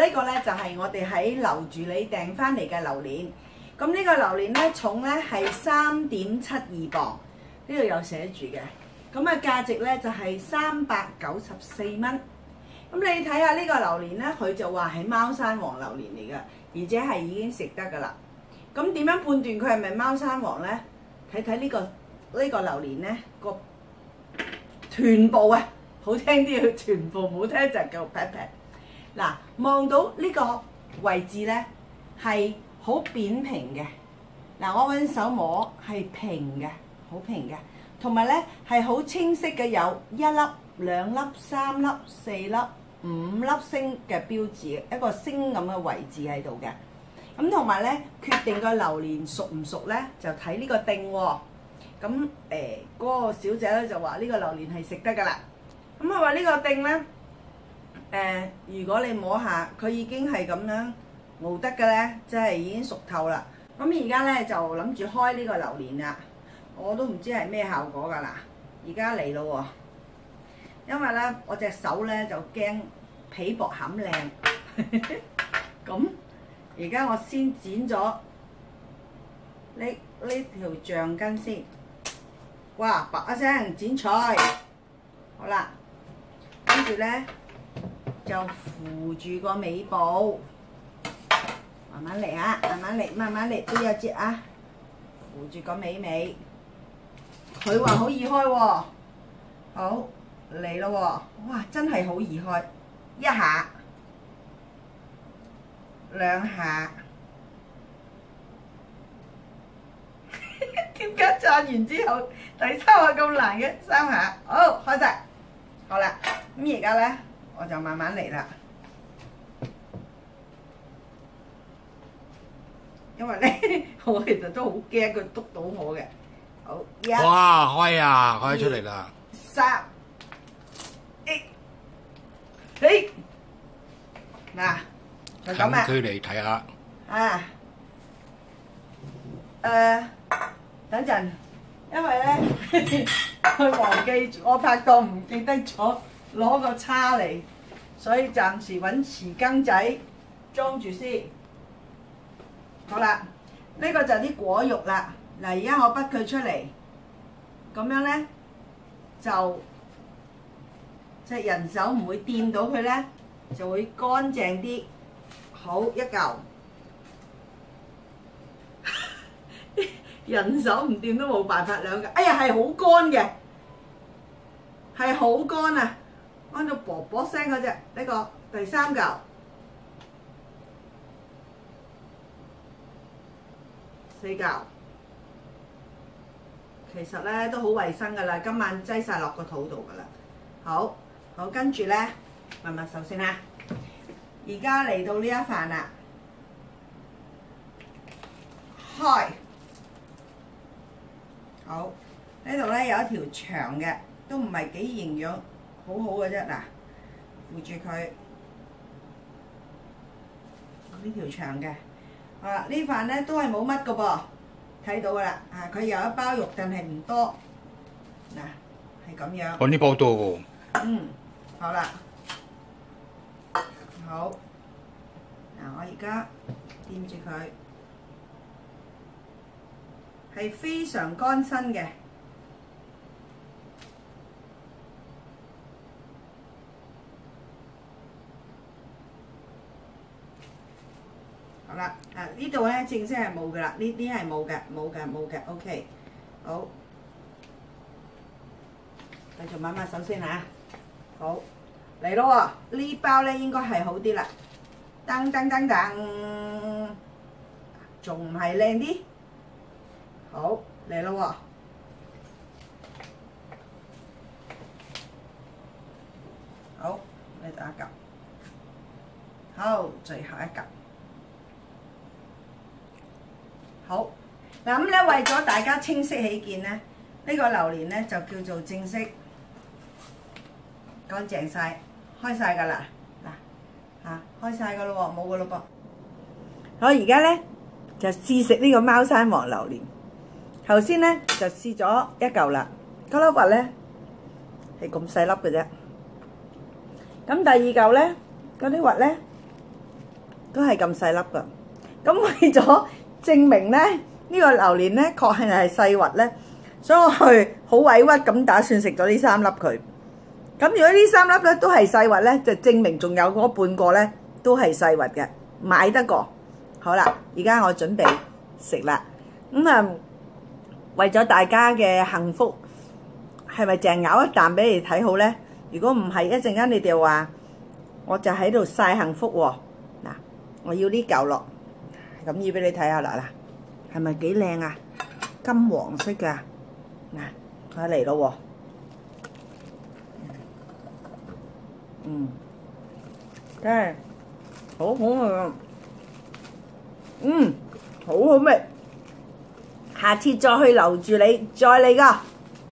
呢個咧就係我哋喺樓住你訂翻嚟嘅榴蓮。咁呢個榴蓮咧重咧係3.72磅，呢度有寫住嘅。咁啊價值咧就係394蚊。咁你睇下呢個榴蓮咧，佢就話係貓山王榴蓮嚟㗎，而且係已經食得㗎啦。咁點樣判斷佢係咪貓山王咧？睇睇呢個榴蓮咧個臀部啊，好聽啲佢臀部，唔好聽就叫 pat pat。嗱，望到呢個位置咧係好扁平嘅。嗱，我揾手摸係平嘅，好平嘅，同埋咧係好清晰嘅，有1粒、2粒、3粒、4粒、5粒星嘅標誌，一個星咁嘅位置喺度嘅。咁同埋咧，決定個榴蓮熟唔熟咧，就睇呢個丁喎。咁嗰個小姐咧就話呢個榴蓮係食得㗎啦。咁佢話呢個丁咧，如果你摸下，佢已經係咁樣熬得嘅咧，即係已經熟透啦。咁而家咧就諗住開呢個榴蓮啦，我都唔知係咩效果㗎啦。而家嚟咯喎，因為咧我隻手咧就驚皮薄餡靚，咁而家我先剪咗呢條橡筋先。哇！白一聲剪菜，好啦，跟住咧就扶住個尾部，慢慢嚟啊，慢慢嚟，慢慢嚟都有節啊，扶住個尾。佢話好易開喎，好嚟咯喎！哇，真係好易開，一下、2下。點解炸完之後第3下咁難嘅？3下，好開晒，好啦。咁而家咧，我就慢慢嚟啦。因為咧，我其實都好驚佢篤到我嘅。好，哇，開啊，開出嚟啦！3，嗱，就咁啊。近距離睇下。啊，等陣，因為咧佢忘記住，我拍檔唔記得咗攞個叉嚟，所以暫時揾匙羹仔裝住先。好啦，呢個就係啲果肉啦。嗱，而家我剝佢出嚟，咁樣咧就隻人手唔會掂到佢咧，就會乾淨啲。好，一嚿。人手唔掂都冇辦法兩個，哎呀係好乾嘅，係好乾啊！乾到啵啵聲嗰隻，呢個第3嚿，4嚿，其實咧都好衞生㗎啦，今晚擠晒落個肚度㗎啦。好，跟住咧抹抹手先啦。而家嚟到呢一飯啦，開。好，呢度咧有一條長嘅，都唔係幾營養，好好嘅啫。嗱，扶住佢，呢條長嘅，好啦，呢飯咧都係冇乜嘅噃，睇到噶啦，佢有一包肉，但係唔多，嗱，係咁樣。我呢包多喎。好啦，好，嗱，我而家掂住佢。係非常乾身嘅，好啦，呢度咧正式係冇㗎啦，呢啲係冇嘅，OK，好，繼續抹抹手先嚇，好，嚟咯喎，呢包咧應該係好啲啦，噔，仲唔係靚啲？好，嚟咯喎！好，呢度一嚿，好，最後一嚿。好，嗱咁咧，為咗大家清晰起見咧，呢個榴蓮咧就叫做正式乾淨晒，開晒㗎啦，嗱開晒㗎咯喎，冇㗎咯噃。好，而家咧就試食呢個貓山王榴蓮。頭先咧就試咗一嚿啦，嗰粒核咧係咁細粒嘅啫。咁第2嚿咧，嗰啲核咧都係咁細粒㗎。咁為咗證明咧呢個榴蓮咧確係細核咧，所以我去好委屈咁打算食咗呢3粒佢。咁如果呢3粒咧都係細核咧，就證明仲有嗰半個咧都係細核嘅，買得過。好啦，而家我準備食啦。為咗大家嘅幸福，係咪淨咬一啖俾你睇好咧？如果唔係，一陣間你哋話我就喺度晒幸福喎。嗱，我要呢嚿落，咁要俾你睇下啦。嗱，係咪幾靚啊？金黃色㗎。嗱，我嚟咯喎。真係好好味啊！好好味。下次再去留住你，再嚟㗎。